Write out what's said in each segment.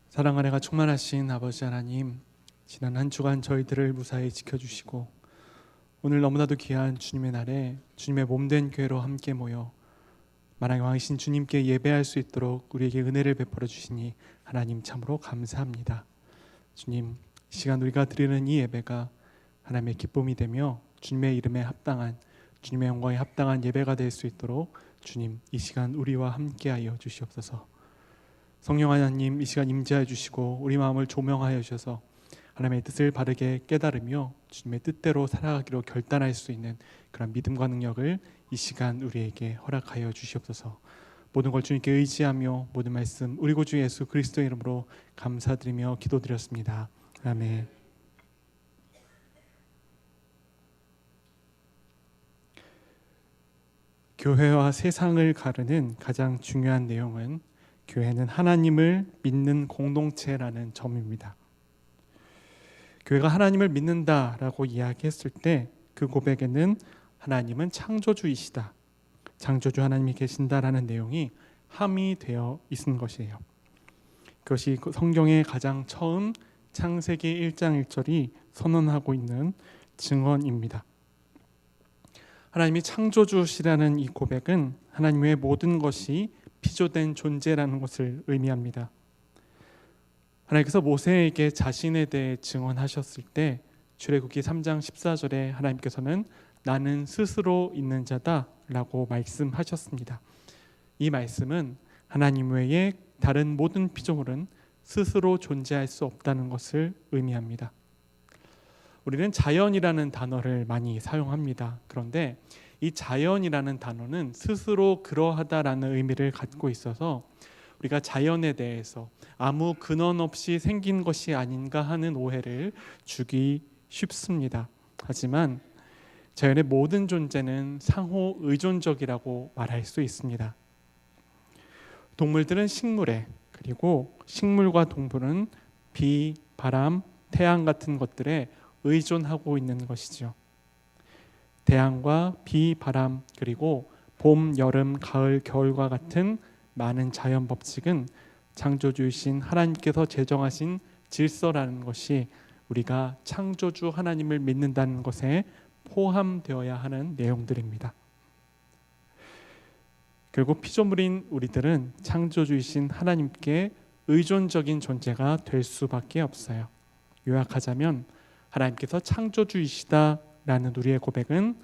사랑 안에가 충만하신 아버지 하나님, 지난 한 주간 저희들을 무사히 지켜주시고 오늘 너무나도 귀한 주님의 날에 주님의 몸된 교회로 함께 모여 만왕의 왕이신 주님께 예배할 수 있도록 우리에게 은혜를 베풀어 주시니 하나님 참으로 감사합니다. 주님, 이 시간 우리가 드리는 이 예배가 하나님의 기쁨이 되며 주님의 이름에 합당한, 주님의 영광에 합당한 예배가 될 수 있도록 주님, 이 시간 우리와 함께하여 주시옵소서. 성령 하나님, 이 시간 임재해 주시고 우리 마음을 조명하여 주셔서 하나님의 뜻을 바르게 깨달으며 주님의 뜻대로 살아가기로 결단할 수 있는 그런 믿음과 능력을 이 시간 우리에게 허락하여 주시옵소서. 모든 걸 주님께 의지하며 모든 말씀 우리 구주 예수 그리스도의 이름으로 감사드리며 기도드렸습니다. 아멘. 교회와 세상을 가르는 가장 중요한 내용은 교회는 하나님을 믿는 공동체라는 점입니다. 교회가 하나님을 믿는다라고 이야기했을 때 그 고백에는 하나님은 창조주이시다, 창조주 하나님이 계신다라는 내용이 함의되어 있는 것이에요. 그것이 성경의 가장 처음 창세기 1장 1절이 선언하고 있는 증언입니다. 하나님이 창조주시라는 이 고백은 하나님의 모든 것이 피조된 존재라는 것을 의미합니다. 하나님께서 모세에게 자신에 대해 증언하셨을 때 출애굽기 3장 14절에 하나님께서는 나는 스스로 있는 자다 라고 말씀하셨습니다. 이 말씀은 하나님 외에 다른 모든 피조물은 스스로 존재할 수 없다는 것을 의미합니다. 우리는 자연이라는 단어를 많이 사용합니다. 그런데 이 자연이라는 단어는 스스로 그러하다라는 의미를 갖고 있어서 우리가 자연에 대해서 아무 근원 없이 생긴 것이 아닌가 하는 오해를 주기 쉽습니다. 하지만 자연의 모든 존재는 상호 의존적이라고 말할 수 있습니다. 동물들은 식물에, 그리고 식물과 동물은 비, 바람, 태양 같은 것들에 의존하고 있는 것이죠. 태양과 비, 바람, 그리고 봄, 여름, 가을, 겨울과 같은 많은 자연 법칙은 창조주이신 하나님께서 제정하신 질서라는 것이 우리가 창조주 하나님을 믿는다는 것에 포함되어야 하는 내용들입니다. 결국 피조물인 우리들은 창조주이신 하나님께 의존적인 존재가 될 수밖에 없어요. 요약하자면 하나님께서 창조주이시다라는 우리의 고백은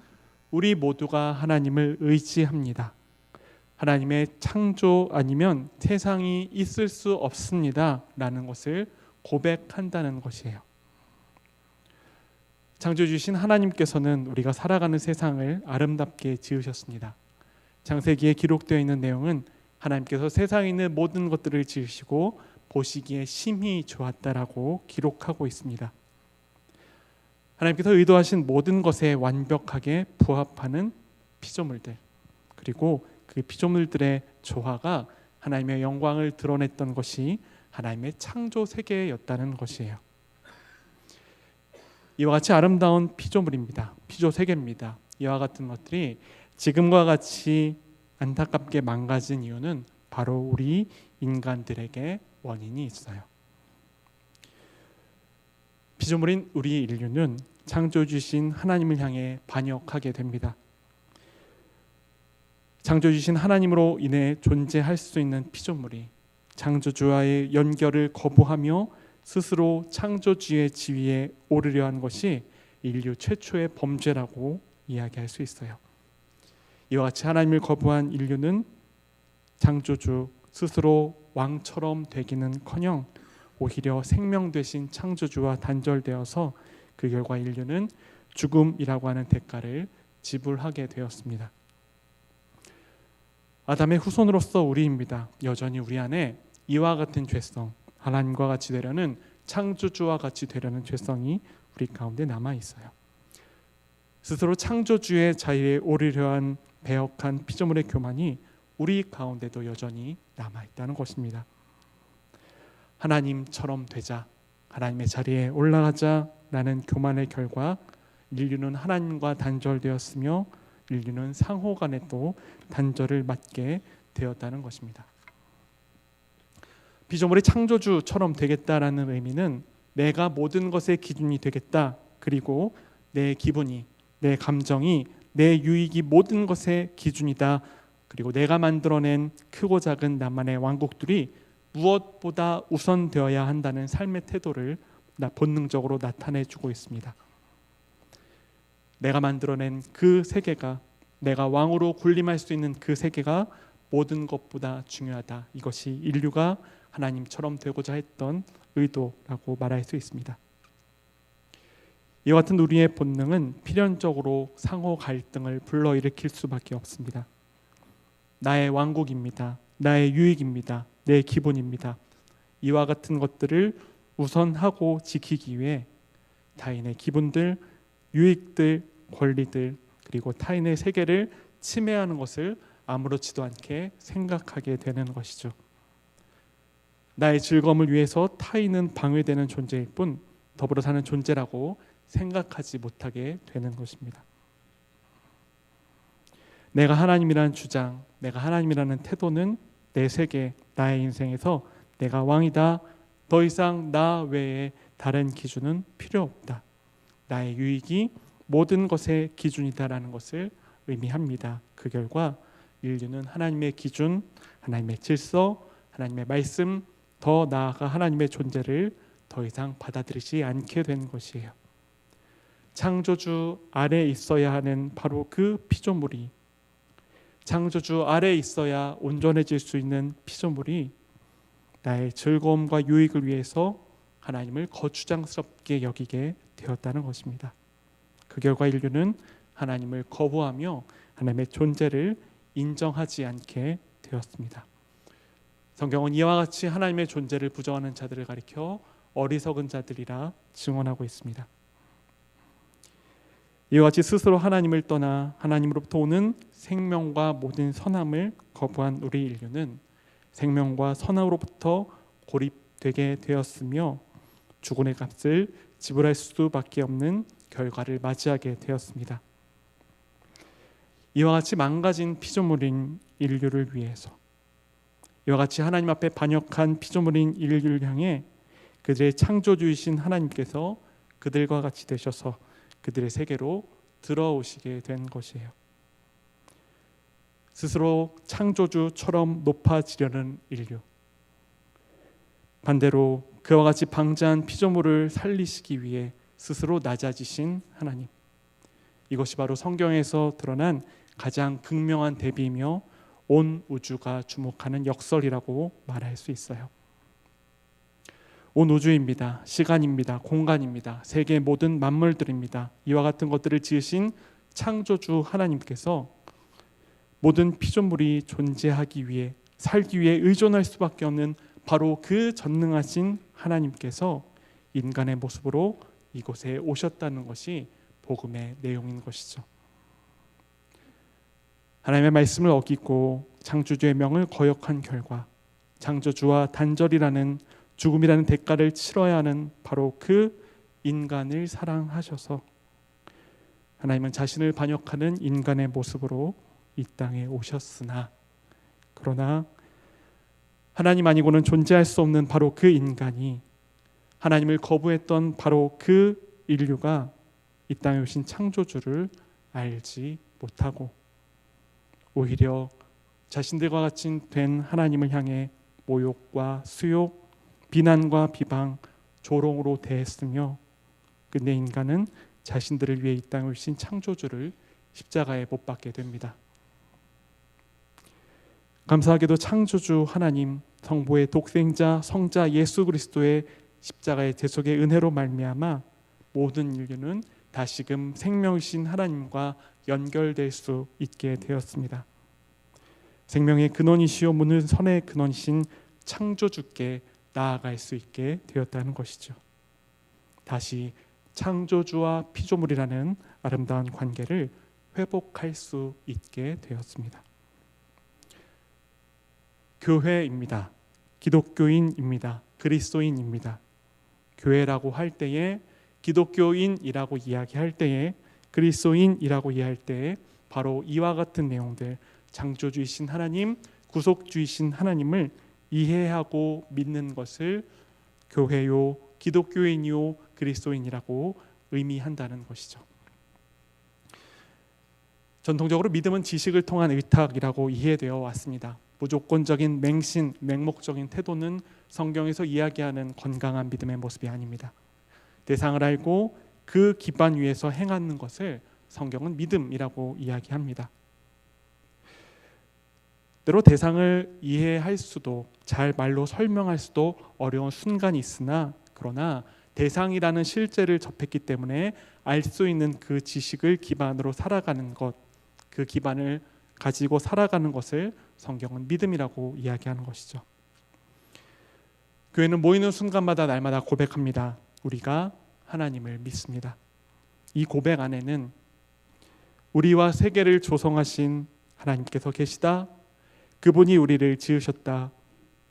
우리 모두가 하나님을 의지합니다. 하나님의 창조 아니면 세상이 있을 수 없습니다 라는 것을 고백한다는 것이에요. 창조주신 하나님께서는 우리가 살아가는 세상을 아름답게 지으셨습니다. 창세기에 기록되어 있는 내용은 하나님께서 세상에 있는 모든 것들을 지으시고 보시기에 심히 좋았다라고 기록하고 있습니다. 하나님께서 의도하신 모든 것에 완벽하게 부합하는 피조물들, 그리고 그 피조물들의 조화가 하나님의 영광을 드러냈던 것이 하나님의 창조 세계였다는 것이에요. 이와 같이 아름다운 피조물입니다. 피조 세계입니다. 이와 같은 것들이 지금과 같이 안타깝게 망가진 이유는 바로 우리 인간들에게 원인이 있어요. 피조물인 우리 인류는 창조주신 하나님을 향해 반역하게 됩니다. 창조주신 하나님으로 인해 존재할 수 있는 피조물이 창조주와의 연결을 거부하며 스스로 창조주의 지위에 오르려 한 것이 인류 최초의 범죄라고 이야기할 수 있어요. 이와 같이 하나님을 거부한 인류는 창조주 스스로 왕처럼 되기는커녕 오히려 생명 되신 창조주와 단절되어서 그 결과 인류는 죽음이라고 하는 대가를 지불하게 되었습니다. 아담의 후손으로서 우리입니다. 여전히 우리 안에 이와 같은 죄성, 하나님과 같이 되려는, 창조주와 같이 되려는 죄성이 우리 가운데 남아 있어요. 스스로 창조주의 자리에 오르려 한 배역한 피조물의 교만이 우리 가운데도 여전히 남아 있다는 것입니다. 하나님처럼 되자, 하나님의 자리에 올라가자라는 교만의 결과 인류는 하나님과 단절되었으며 인류는 상호 간에 또 단절을 맞게 되었다는 것입니다. 피조물의 창조주처럼 되겠다라는 의미는 내가 모든 것의 기준이 되겠다. 그리고 내 기분이, 내 감정이, 내 유익이 모든 것의 기준이다. 그리고 내가 만들어낸 크고 작은 나만의 왕국들이 무엇보다 우선되어야 한다는 삶의 태도를 본능적으로 나타내주고 있습니다. 내가 만들어낸 그 세계가, 내가 왕으로 군림할 수 있는 그 세계가 모든 것보다 중요하다. 이것이 인류가 하나님처럼 되고자 했던 의도라고 말할 수 있습니다. 이와 같은 우리의 본능은 필연적으로 상호 갈등을 불러일으킬 수밖에 없습니다. 나의 왕국입니다. 나의 유익입니다. 내 기본입니다. 이와 같은 것들을 우선하고 지키기 위해 타인의 기분들, 유익들, 권리들, 그리고 타인의 세계를 침해하는 것을 아무렇지도 않게 생각하게 되는 것이죠. 나의 즐거움을 위해서 타인은 방해되는 존재일 뿐 더불어 사는 존재라고 생각하지 못하게 되는 것입니다. 내가 하나님이라는 주장, 내가 하나님이라는 태도는 내 세계, 나의 인생에서 내가 왕이다. 더 이상 나 외에 다른 기준은 필요 없다. 나의 유익이 모든 것의 기준이다라는 것을 의미합니다. 그 결과 인류는 하나님의 기준, 하나님의 질서, 하나님의 말씀, 더 나아가 하나님의 존재를 더 이상 받아들이지 않게 된 것이에요. 창조주 아래 있어야 하는 바로 그 피조물이, 창조주 아래 있어야 온전해질 수 있는 피조물이 나의 즐거움과 유익을 위해서 하나님을 거추장스럽게 여기게 되었다는 것입니다. 그 결과 인류는 하나님을 거부하며 하나님의 존재를 인정하지 않게 되었습니다. 성경은 이와 같이 하나님의 존재를 부정하는 자들을 가리켜 어리석은 자들이라 증언하고 있습니다. 이와 같이 스스로 하나님을 떠나 하나님으로부터 오는 생명과 모든 선함을 거부한 우리 인류는 생명과 선함으로부터 고립되게 되었으며 죽음의 값을 지불할 수밖에 없는 결과를 맞이하게 되었습니다. 이와 같이 망가진 피조물인 인류를 위해서, 이와 같이 하나님 앞에 반역한 피조물인 인류를 향해 그들의 창조주이신 하나님께서 그들과 같이 되셔서 그들의 세계로 들어오시게 된 것이에요. 스스로 창조주처럼 높아지려는 인류, 반대로 그와 같이 방자한 피조물을 살리시기 위해 스스로 낮아지신 하나님, 이것이 바로 성경에서 드러난 가장 극명한 대비이며 온 우주가 주목하는 역설이라고 말할 수 있어요. 온 우주입니다. 시간입니다. 공간입니다. 세계의 모든 만물들입니다. 이와 같은 것들을 지으신 창조주 하나님께서 모든 피조물이 존재하기 위해, 살기 위해 의존할 수밖에 없는 바로 그 전능하신 하나님께서 인간의 모습으로 이곳에 오셨다는 것이 복음의 내용인 것이죠. 하나님의 말씀을 어기고 창조주의 명을 거역한 결과 창조주와 단절이라는 죽음이라는 대가를 치러야 하는 바로 그 인간을 사랑하셔서 하나님은 자신을 반역하는 인간의 모습으로 이 땅에 오셨으나, 그러나 하나님 아니고는 존재할 수 없는 바로 그 인간이, 하나님을 거부했던 바로 그 인류가 이 땅에 오신 창조주를 알지 못하고 오히려 자신들과 같이 된 하나님을 향해 모욕과 수욕, 비난과 비방, 조롱으로 대했으며, 근데 인간은 자신들을 위해 이 땅에 오신 창조주를 십자가에 못 박게 됩니다. 감사하게도 창조주 하나님, 성부의 독생자 성자 예수 그리스도의 십자가의 대속의 은혜로 말미암아 모든 인류는 다시금 생명이신 하나님과 연결될 수 있게 되었습니다. 생명의 근원이시요 모든 선의 근원이신 창조주께 나아갈 수 있게 되었다는 것이죠. 다시 창조주와 피조물이라는 아름다운 관계를 회복할 수 있게 되었습니다. 교회입니다. 기독교인입니다. 그리스도인입니다. 교회라고 할 때에, 기독교인이라고 이야기할 때에, 그리스도인이라고 이해할 때에 바로 이와 같은 내용들, 창조주이신 하나님, 구속주이신 하나님을 이해하고 믿는 것을 교회요, 기독교인이요, 그리스도인이라고 의미한다는 것이죠. 전통적으로 믿음은 지식을 통한 의탁이라고 이해되어 왔습니다. 무조건적인 맹신, 맹목적인 태도는 성경에서 이야기하는 건강한 믿음의 모습이 아닙니다. 대상을 알고 그 기반 위에서 행하는 것을 성경은 믿음이라고 이야기합니다. 때로 대상을 이해할 수도, 잘 말로 설명할 수도 어려운 순간이 있으나, 그러나 대상이라는 실제를 접했기 때문에 알 수 있는 그 지식을 기반으로 살아가는 것, 그 기반을 가지고 살아가는 것을 성경은 믿음이라고 이야기하는 것이죠. 교회는 모이는 순간마다 날마다 고백합니다. 우리가 하나님을 믿습니다. 이 고백 안에는 우리와 세계를 조성하신 하나님께서 계시다. 그분이 우리를 지으셨다.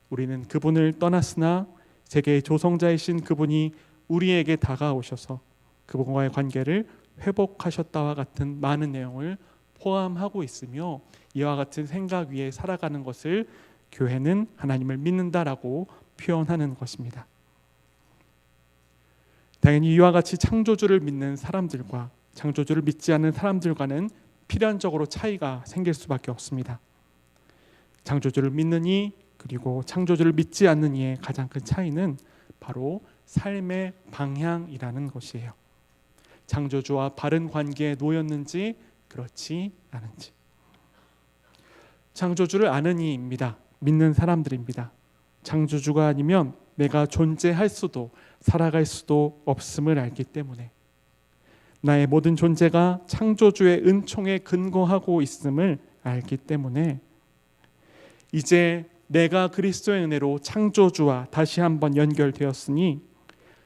우리는 그분을 떠났으나 세계의 조성자이신 그분이 우리에게 다가오셔서 그분과의 관계를 회복하셨다와 같은 많은 내용을 포함하고 있으며, 이와 같은 생각 위에 살아가는 것을 교회는 하나님을 믿는다라고 표현하는 것입니다. 당연히 이와 같이 창조주를 믿는 사람들과 창조주를 믿지 않는 사람들과는 필연적으로 차이가 생길 수밖에 없습니다. 창조주를 믿는 이, 그리고 창조주를 믿지 않는 이의 가장 큰 차이는 바로 삶의 방향이라는 것이에요. 창조주와 바른 관계에 놓였는지 그렇지 않은지. 창조주를 아는 이입니다. 믿는 사람들입니다. 창조주가 아니면 내가 존재할 수도 살아갈 수도 없음을 알기 때문에, 나의 모든 존재가 창조주의 은총에 근거하고 있음을 알기 때문에, 이제 내가 그리스도의 은혜로 창조주와 다시 한번 연결되었으니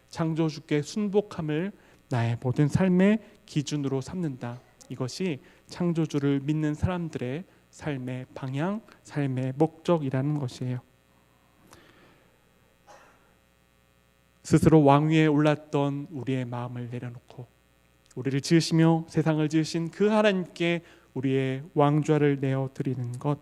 창조주께 순복함을 나의 모든 삶의 기준으로 삼는다. 이것이 창조주를 믿는 사람들의 삶의 방향, 삶의 목적이라는 것이에요. 스스로 왕위에 올랐던 우리의 마음을 내려놓고 우리를 지으시며 세상을 지으신 그 하나님께 우리의 왕좌를 내어드리는 것,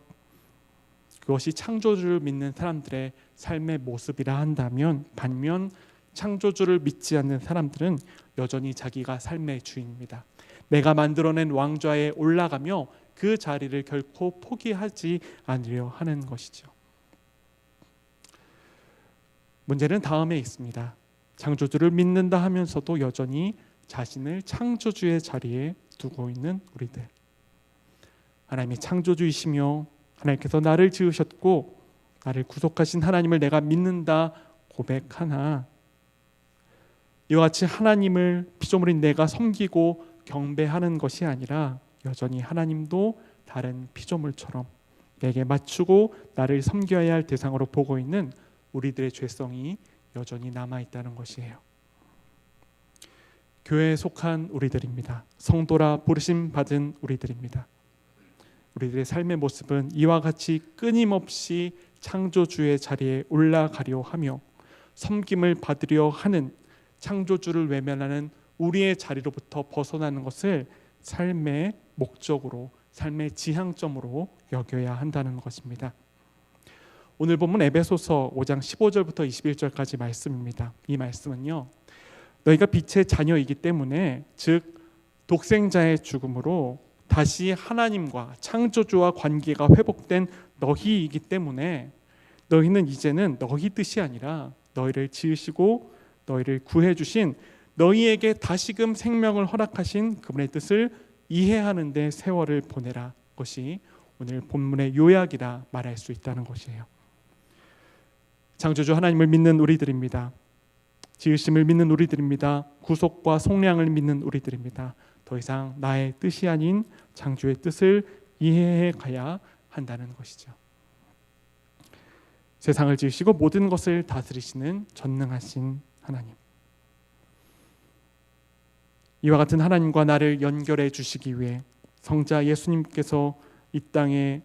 그것이 창조주를 믿는 사람들의 삶의 모습이라 한다면, 반면 창조주를 믿지 않는 사람들은 여전히 자기가 삶의 주인입니다. 내가 만들어낸 왕좌에 올라가며 그 자리를 결코 포기하지 않으려 하는 것이죠. 문제는 다음에 있습니다. 창조주를 믿는다 하면서도 여전히 자신을 창조주의 자리에 두고 있는 우리들. 하나님이 창조주이시며 하나님께서 나를 지으셨고 나를 구속하신 하나님을 내가 믿는다 고백하나, 이와 같이 하나님을 피조물인 내가 섬기고 경배하는 것이 아니라 여전히 하나님도 다른 피조물처럼 내게 맞추고 나를 섬겨야 할 대상으로 보고 있는 우리들의 죄성이 여전히 남아있다는 것이에요. 교회에 속한 우리들입니다. 성도라 부르심 받은 우리들입니다. 우리들의 삶의 모습은 이와 같이 끊임없이 창조주의 자리에 올라가려 하며 섬김을 받으려 하는, 창조주를 외면하는 우리의 자리로부터 벗어나는 것을 삶의 목적으로, 삶의 지향점으로 여겨야 한다는 것입니다. 오늘 본문 에베소서 5장 15절부터 21절까지 말씀입니다. 이 말씀은요, 너희가 빛의 자녀이기 때문에, 즉 독생자의 죽음으로 다시 하나님과 창조주와 관계가 회복된 너희이기 때문에, 너희는 이제는 너희 뜻이 아니라 너희를 지으시고 너희를 구해주신, 너희에게 다시금 생명을 허락하신 그분의 뜻을 이해하는 데 세월을 보내라. 것이 오늘 본문의 요약이라 말할 수 있다는 것이에요. 창조주 하나님을 믿는 우리들입니다. 지으심을 믿는 우리들입니다. 구속과 속량을 믿는 우리들입니다. 더 이상 나의 뜻이 아닌 창조의 뜻을 이해해 가야 한다는 것이죠. 세상을 지으시고 모든 것을 다스리시는 전능하신 하나님, 이와 같은 하나님과 나를 연결해 주시기 위해 성자 예수님께서 이 땅에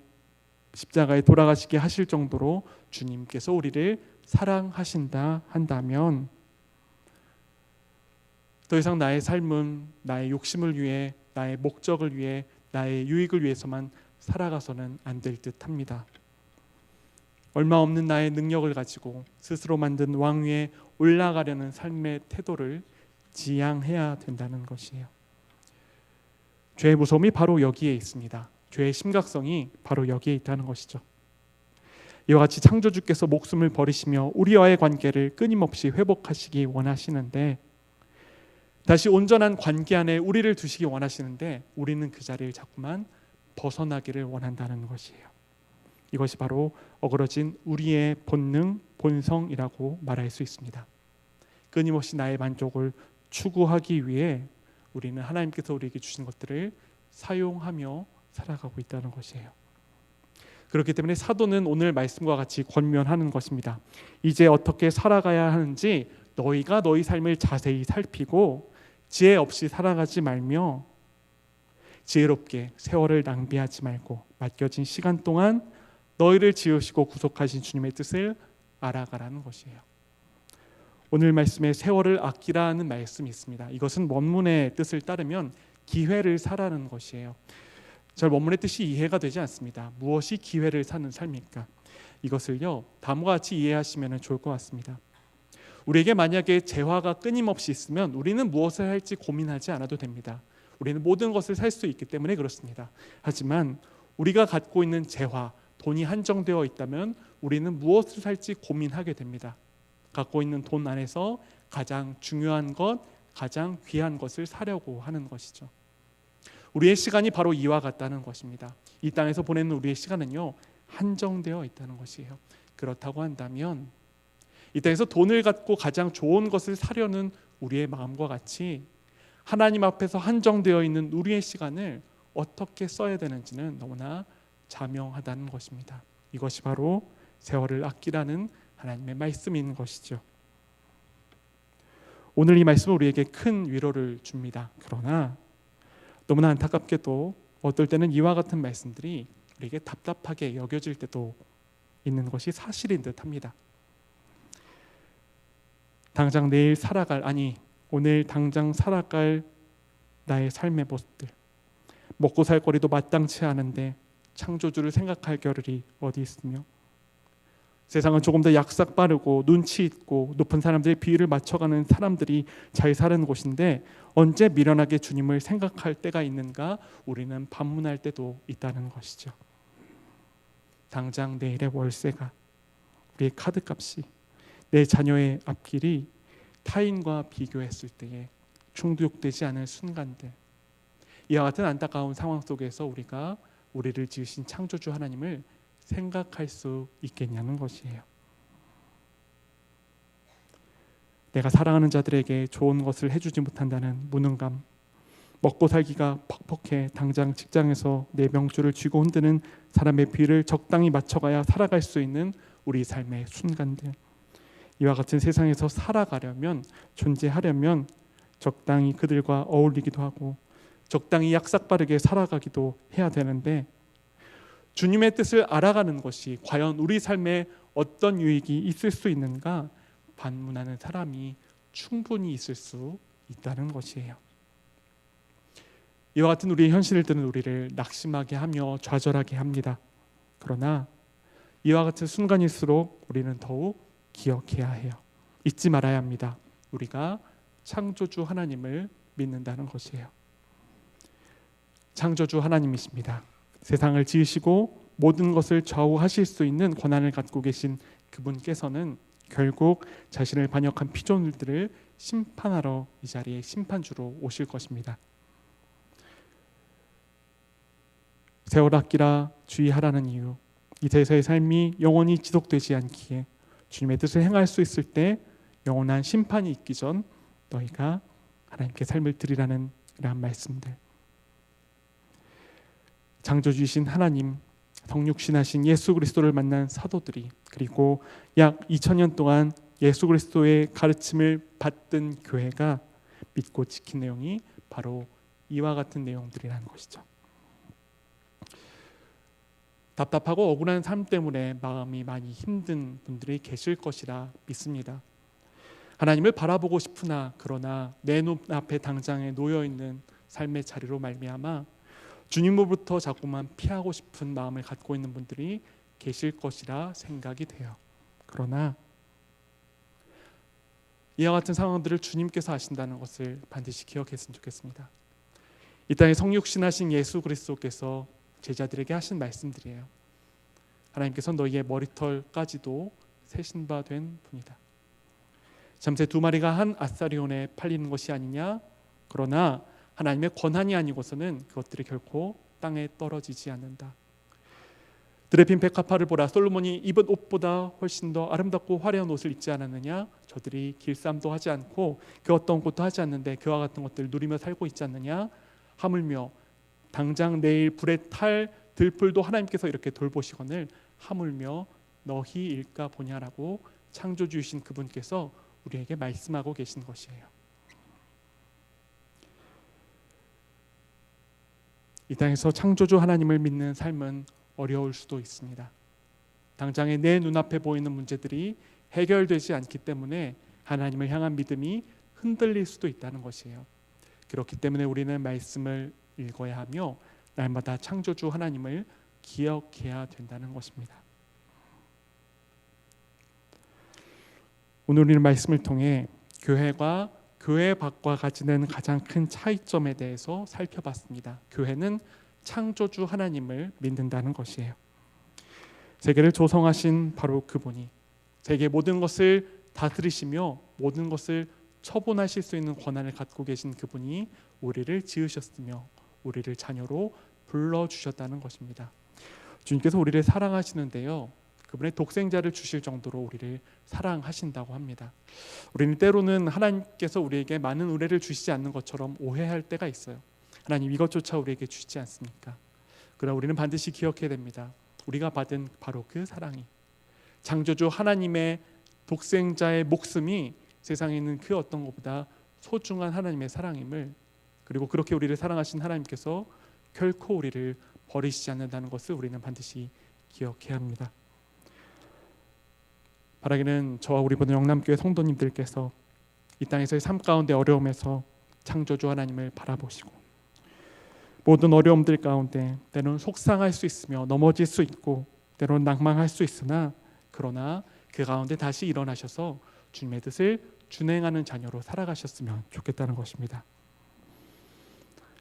십자가에 돌아가시게 하실 정도로 주님께서 우리를 사랑하신다 한다면, 더 이상 나의 삶은 나의 욕심을 위해, 나의 목적을 위해, 나의 유익을 위해서만 살아가서는 안 될 듯합니다. 얼마 없는 나의 능력을 가지고 스스로 만든 왕 위에 올라가려는 삶의 태도를 지양해야 된다는 것이에요. 죄의 무서움이 바로 여기에 있습니다. 죄의 심각성이 바로 여기에 있다는 것이죠. 이와 같이 창조주께서 목숨을 버리시며 우리와의 관계를 끊임없이 회복하시기 원하시는데, 다시 온전한 관계 안에 우리를 두시기 원하시는데 우리는 그 자리를 자꾸만 벗어나기를 원한다는 것이에요. 이것이 바로 어그러진 우리의 본능, 본성이라고 말할 수 있습니다. 끊임없이 나의 만족을 추구하기 위해 우리는 하나님께서 우리에게 주신 것들을 사용하며 살아가고 있다는 것이에요. 그렇기 때문에 사도는 오늘 말씀과 같이 권면하는 것입니다. 이제 어떻게 살아가야 하는지 너희가 너희 삶을 자세히 살피고 지혜 없이 살아가지 말며 지혜롭게 세월을 낭비하지 말고 맡겨진 시간 동안 너희를 지으시고 구속하신 주님의 뜻을 알아가라는 것이에요. 오늘 말씀에 세월을 아끼라는 말씀이 있습니다. 이것은 원문의 뜻을 따르면 기회를 사라는 것이에요. 잘 원문의 뜻이 이해가 되지 않습니다. 무엇이 기회를 사는 삶입니까? 이것을요 다음과 같이 이해하시면 좋을 것 같습니다. 우리에게 만약에 재화가 끊임없이 있으면 우리는 무엇을 할지 고민하지 않아도 됩니다. 우리는 모든 것을 살 수 있기 때문에 그렇습니다. 하지만 우리가 갖고 있는 재화, 돈이 한정되어 있다면 우리는 무엇을 살지 고민하게 됩니다. 갖고 있는 돈 안에서 가장 중요한 것, 가장 귀한 것을 사려고 하는 것이죠. 우리의 시간이 바로 이와 같다는 것입니다. 이 땅에서 보내는 우리의 시간은요 한정되어 있다는 것이에요. 그렇다고 한다면 이 땅에서 돈을 갖고 가장 좋은 것을 사려는 우리의 마음과 같이 하나님 앞에서 한정되어 있는 우리의 시간을 어떻게 써야 되는지는 너무나 자명하다는 것입니다. 이것이 바로 세월을 아끼라는 하나님의 말씀인 것이죠. 오늘 이 말씀은 우리에게 큰 위로를 줍니다. 그러나 너무나 안타깝게도 어떨 때는 이와 같은 말씀들이 우리에게 답답하게 여겨질 때도 있는 것이 사실인 듯합니다. 당장 내일 살아갈, 아니 오늘 당장 살아갈 나의 삶의 모습들, 먹고 살 거리도 마땅치 않은데 창조주를 생각할 겨를이 어디 있으며, 세상은 조금 더 약삭 빠르고 눈치 있고 높은 사람들의 비위를 맞춰가는 사람들이 잘 사는 곳인데 언제 미련하게 주님을 생각할 때가 있는가 우리는 반문할 때도 있다는 것이죠. 당장 내일의 월세가, 우리의 카드값이, 내 자녀의 앞길이 타인과 비교했을 때에 충족되지 않을 순간들, 이와 같은 안타까운 상황 속에서 우리가 우리를 지으신 창조주 하나님을 생각할 수 있겠냐는 것이에요. 내가 사랑하는 자들에게 좋은 것을 해주지 못한다는 무능감, 먹고 살기가 퍽퍽해 당장 직장에서 내 명줄을 쥐고 흔드는 사람의 비를 적당히 맞춰가야 살아갈 수 있는 우리 삶의 순간들, 이와 같은 세상에서 살아가려면, 존재하려면 적당히 그들과 어울리기도 하고 적당히 약삭빠르게 살아가기도 해야 되는데, 주님의 뜻을 알아가는 것이 과연 우리 삶에 어떤 유익이 있을 수 있는가 반문하는 사람이 충분히 있을 수 있다는 것이에요. 이와 같은 우리의 현실들은 우리를 낙심하게 하며 좌절하게 합니다. 그러나 이와 같은 순간일수록 우리는 더욱 기억해야 해요. 잊지 말아야 합니다. 우리가 창조주 하나님을 믿는다는 것이에요. 창조주 하나님이십니다. 세상을 지으시고 모든 것을 좌우하실 수 있는 권한을 갖고 계신 그분께서는 결국 자신을 반역한 피조물들을 심판하러 이 자리에 심판주로 오실 것입니다. 세월 아끼라 주의하라는 이유, 이 세상의 삶이 영원히 지속되지 않기에 주님의 뜻을 행할 수 있을 때 영원한 심판이 있기 전 너희가 하나님께 삶을 드리라는 이러한 말씀들, 창조주이신 하나님, 성육신하신 예수 그리스도를 만난 사도들이, 그리고 약 2000년 동안 예수 그리스도의 가르침을 받던 교회가 믿고 지킨 내용이 바로 이와 같은 내용들이라는 것이죠. 답답하고 억울한 삶 때문에 마음이 많이 힘든 분들이 계실 것이라 믿습니다. 하나님을 바라보고 싶으나 그러나 내 눈앞에 당장에 놓여있는 삶의 자리로 말미암아 주님으로부터 자꾸만 피하고 싶은 마음을 갖고 있는 분들이 계실 것이라 생각이 돼요. 그러나 이와 같은 상황들을 주님께서 아신다는 것을 반드시 기억했으면 좋겠습니다. 이 땅에 성육신하신 예수 그리스도께서 제자들에게 하신 말씀들이에요. 하나님께서 너희의 머리털까지도 세신 바 된 분이다. 잠새 두 마리가 한 아사리온에 팔리는 것이 아니냐. 그러나 하나님의 권한이 아니고서는 그것들이 결코 땅에 떨어지지 않는다. 드레핀 백합화를 보라. 솔로몬이 입은 옷보다 훨씬 더 아름답고 화려한 옷을 입지 않았느냐. 저들이 길쌈도 하지 않고 그 어떤 것도 하지 않는데 그와 같은 것들 누리며 살고 있지 않느냐. 하물며 당장 내일 불에 탈 들풀도 하나님께서 이렇게 돌보시거늘 하물며 너희일까 보냐라고 창조주이신 그분께서 우리에게 말씀하고 계신 것이에요. 이 땅에서 창조주 하나님을 믿는 삶은 어려울 수도 있습니다. 당장에 내 눈앞에 보이는 문제들이 해결되지 않기 때문에 하나님을 향한 믿음이 흔들릴 수도 있다는 것이에요. 그렇기 때문에 우리는 말씀을 읽어야 하며 날마다 창조주 하나님을 기억해야 된다는 것입니다. 오늘 우리는 말씀을 통해 교회가 교회 밖과 가지는 가장 큰 차이점에 대해서 살펴봤습니다. 교회는 창조주 하나님을 믿는다는 것이에요. 세계를 조성하신 바로 그분이 세계 모든 것을 다스리시며 모든 것을 처분하실 수 있는 권한을 갖고 계신 그분이 우리를 지으셨으며 우리를 자녀로 불러주셨다는 것입니다. 주님께서 우리를 사랑하시는데요, 그분의 독생자를 주실 정도로 우리를 사랑하신다고 합니다. 우리는 때로는 하나님께서 우리에게 많은 은혜를 주시지 않는 것처럼 오해할 때가 있어요. 하나님 이것조차 우리에게 주시지 않습니까? 그러나 우리는 반드시 기억해야 됩니다. 우리가 받은 바로 그 사랑이, 창조주 하나님의 독생자의 목숨이 세상에 있는 그 어떤 것보다 소중한 하나님의 사랑임을, 그리고 그렇게 우리를 사랑하신 하나님께서 결코 우리를 버리시지 않는다는 것을 우리는 반드시 기억해야 합니다. 바라기는 저와 우리 모든 영남교회 성도님들께서 이 땅에서의 삶 가운데 어려움에서 창조주 하나님을 바라보시고 모든 어려움들 가운데 때로는 속상할 수 있으며 넘어질 수 있고 때로는 낭망할 수 있으나 그러나 그 가운데 다시 일어나셔서 주님의 뜻을 준행하는 자녀로 살아가셨으면 좋겠다는 것입니다.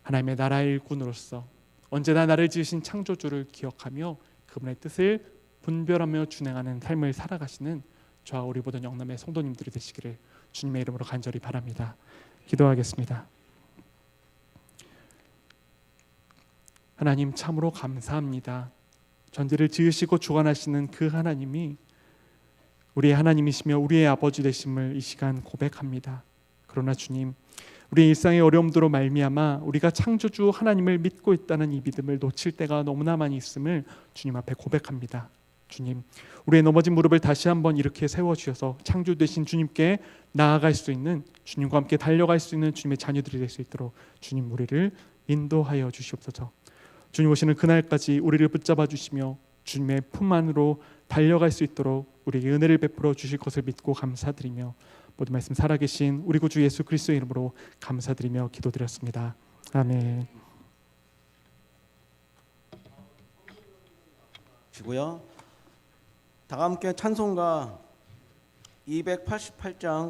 하나님의 나라의 일꾼으로서 언제나 나를 지으신 창조주를 기억하며 그분의 뜻을 분별하며 준행하는 삶을 살아가시는 저와 우리 모든 영남의 성도님들이 되시기를 주님의 이름으로 간절히 바랍니다. 기도하겠습니다. 하나님 참으로 감사합니다. 전지를 지으시고 주관하시는 그 하나님이 우리의 하나님이시며 우리의 아버지 되심을 이 시간 고백합니다. 그러나 주님, 우리의 일상의 어려움들로 말미암아 우리가 창조주 하나님을 믿고 있다는 이 믿음을 놓칠 때가 너무나 많이 있음을 주님 앞에 고백합니다. 주님, 우리의 넘어진 무릎을 다시 한번 이렇게 세워주셔서 창조 되신 주님께 나아갈 수 있는, 주님과 함께 달려갈 수 있는 주님의 자녀들이 될 수 있도록 주님 우리를 인도하여 주시옵소서. 주님 오시는 그날까지 우리를 붙잡아 주시며 주님의 품 안으로 달려갈 수 있도록 우리에게 은혜를 베풀어 주실 것을 믿고 감사드리며 모든 말씀 살아계신 우리 구주 예수 그리스도의 이름으로 감사드리며 기도드렸습니다. 아멘. 시고요. 다 함께 찬송가 288장